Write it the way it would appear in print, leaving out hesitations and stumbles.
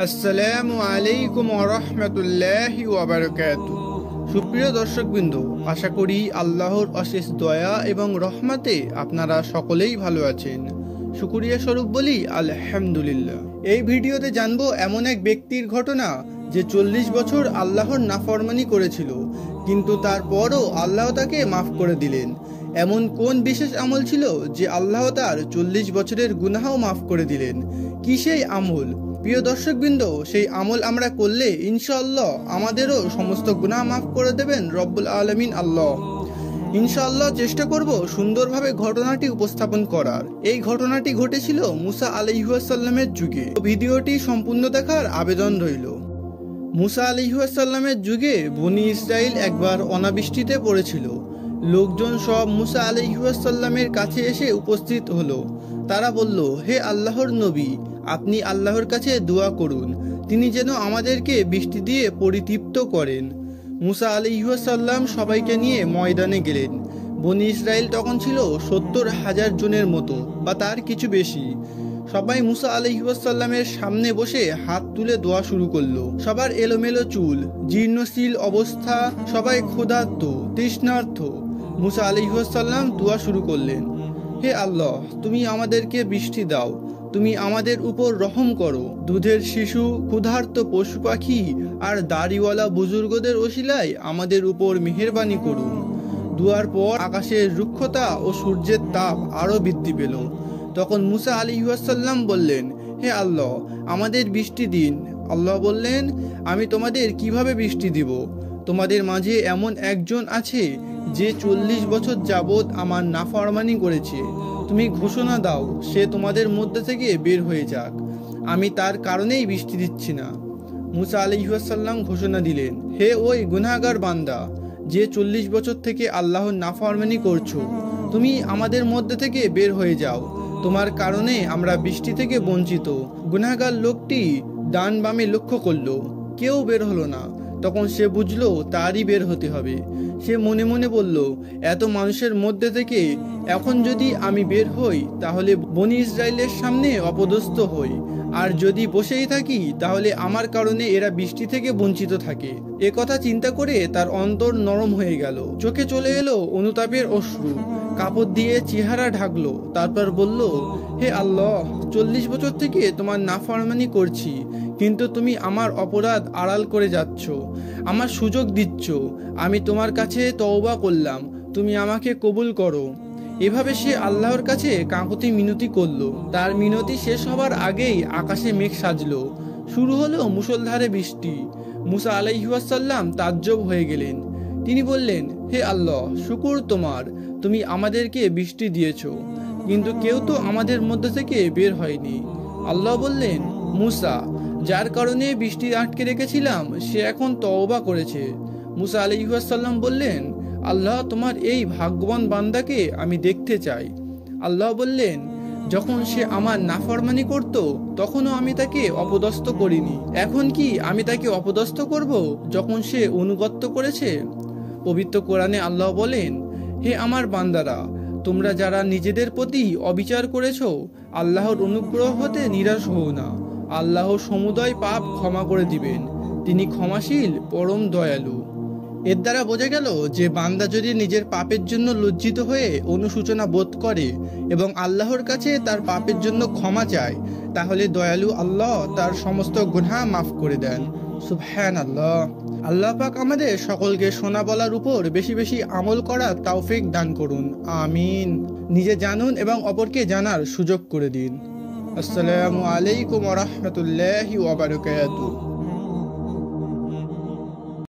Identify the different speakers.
Speaker 1: আসসালামু আলাইকুম ওয়া রাহমাতুল্লাহি ওয়া বারাকাতুহু। সুপ্রিয় দর্শকবৃন্দ, আশা করি আল্লাহর অশেষ দয়া এবং রহমতে আপনারা সকলেই ভালো আছেন। শুকরিয়া স্বরূপ বলি আলহামদুলিল্লাহ। এই ভিডিওতে জানবো এমন এক ব্যক্তির ঘটনা যে 40 বছর আল্লাহর নাফরমানি করেছিল, কিন্তু তারপরও আল্লাহ তাকে মাফ করে দিলেন। এমন কোন বিশেষ আমল ছিল যে আল্লাহ তার 40 বছরের গুনাহও মাফ করে দিলেন? কি সেই আমল? প্রিয় দর্শকবৃন্দ, সেই আমল আমরা করলে ইনশাআল্লাহ আমাদেরও সমস্ত গুনাহ মাফ করে দেবেন রব্বুল আলামিন আল্লাহ। ইনশাআল্লাহ চেষ্টা করব সুন্দরভাবে ঘটনাটি উপস্থাপন করার। এই ঘটনাটি ঘটেছিল মুসা আলাইহিসসালামের যুগে। ভিডিওটি সম্পূর্ণ দেখার আবেদন রইল। মুসা আলাইহিসসালামের যুগে বনি ইসরাইল একবার অনাবৃষ্টিতে পড়েছিল। লোকজন সব মুসা আলাইহিসসালামের কাছে এসে উপস্থিত হলো। তারা বলল, হে আল্লাহর নবী, আপনি আল্লাহর কাছে দোয়া করুন, তিনি যেন আমাদেরকে বৃষ্টি দিয়ে পরিতৃপ্ত করেন। মুসা আলাইহিসসালাম সবাইকে নিয়ে ময়দানে গেলেন। বনি ইসরাইল তখন ছিল 70,000 জনের মতো বা তার কিছু বেশি। সবাই মুসা আলাইহিসসালামের সামনে বসে হাত তুলে দোয়া শুরু করলো। সবার এলোমেলো চুল, জীর্ণশীল অবস্থা, সবাই ক্ষুধার্ত তৃষ্ণার্ত। মুসা আলাইহিসসালাম দোয়া শুরু করলেন, হে আল্লাহ, তুমি আমাদেরকে বৃষ্টি দাও, তুমি আমাদের উপর রহম করো। দুধের শিশু, ক্ষুধার্ত পশু পাখি আর দাড়িওয়ালা বুজুর্গদের ওসিলায় আমাদের উপর মেহেরবানি করুন। দুয়ার পর আকাশের রুক্ষতা ও সূর্যের তাপ আরও বৃদ্ধি পেল। তখন মুসা আলাইহিসসালাম বললেন, হে আল্লাহ, আমাদের বৃষ্টি দিন। আল্লাহ বললেন, আমি তোমাদের কিভাবে বৃষ্টি দিব? তোমাদের মাঝে এমন একজন আছে যে 40 বছর যাবৎ আমার নাফরমানি করেছে। তুমি ঘোষণা দাও, সে তোমাদের মধ্যে থেকে বের হয়ে যাক। আমি তার কারণেই বৃষ্টি দিচ্ছি না। মুসা আলাইহিসসালাম ঘোষণা দিলেন, হে ওই গুনাহগার বান্দা, যে 40 বছর থেকে আল্লাহর নাফরমানি করছো, তুমি আমাদের মধ্যে থেকে বের হয়ে যাও। তোমার কারণে আমরা বৃষ্টি থেকে বঞ্চিত। গুনাহগার লোকটি ডান বামে লক্ষ্য করলো, কেউ বের হলো না। তখন সে বুঝলো তারই বের হতে হবে। সে মনে মনে বলল, এত মানুষের মধ্যে থেকে এখন যদি আমি বের হই তাহলে বনি ইসরায়েলের সামনে অপদস্থ হই, আর যদি বসেই থাকি তাহলে আমার কারণে এরা বৃষ্টি থেকে বঞ্চিত থাকে। এ কথা চিন্তা করে তার অন্তর নরম হয়ে গেল। চোখে চলে এলো অনুতাপের অশ্রু। কাপড় দিয়ে চেহারা ঢাকলো। তারপর বলল, হে আল্লাহ, 40 বছর থেকে তোমার নাফরমানি করছি, কিন্তু তুমি আমার অপরাধ আড়াল করে যাচ্ছ, আমার সুযোগ দিচ্ছ। আমি তোমার কাছে তওবা করলাম, তুমি আমাকে কবুল করো। এভাবে সে আল্লাহর কাছে কাকুতি মিনতি করলো। তার মিনতি শেষ হবার আগেই আকাশে মেঘ সাজলো। শুরু হলো মুষলধারে বৃষ্টি। মুসা আলাইহিসসালাম তাজ্জব হয়ে গেলেন। তিনি বললেন, হে আল্লাহ, শুকর তোমার, তুমি আমাদেরকে বৃষ্টি দিয়েছ, কিন্তু কেউ তো আমাদের মধ্যে থেকে বের হয়নি। আল্লাহ বললেন, মুসা, যার কারণে বৃষ্টি আটকে রেখেছিলাম সে এখন তওবা করেছে। মুসা আলাইহিসসালাম বললেন, আল্লাহ, তোমার এই ভাগ্যবান বান্দাকে আমি দেখতে চাই। আল্লাহ বললেন, যখন সে আমার নাফরমানি করত তখনও আমি তাকে অপদস্থ করিনি, এখন কি আমি তাকে অপদস্থ করব যখন সে অনুগত্য করেছে? পবিত্র কোরআনে আল্লাহ বলেন, হে আমার বান্দারা, তোমরা যারা নিজেদের প্রতি অবিচার করেছ, আল্লাহর অনুগ্রহ হতে নিরাশ হও না। আল্লাহ সমুদয় পাপ ক্ষমা করে দিবেন, তিনি ক্ষমাশীল পরম দয়ালু। এর দ্বারা বোঝা গেল যে বান্দা যদি নিজের পাপের জন্য লজ্জিত হয়ে অনুশোচনা বোধ করে এবং আল্লাহর কাছে তার পাপের জন্য ক্ষমা চায়, তাহলে দয়ালু আল্লাহ তার সমস্ত গুনাহ মাফ করে দেন। সুবহানাল্লাহ। আল্লাহ পাক আমাদের সকলকে শোনা বলার উপর বেশি বেশি আমল করার তৌফিক দান করুন, আমিন। নিজে জানুন এবং অপরকে জানার সুযোগ করে দিন। আসসালামু আলাইকুম ওয়া রাহমাতুল্লাহি ওয়া বারাকাতুহু।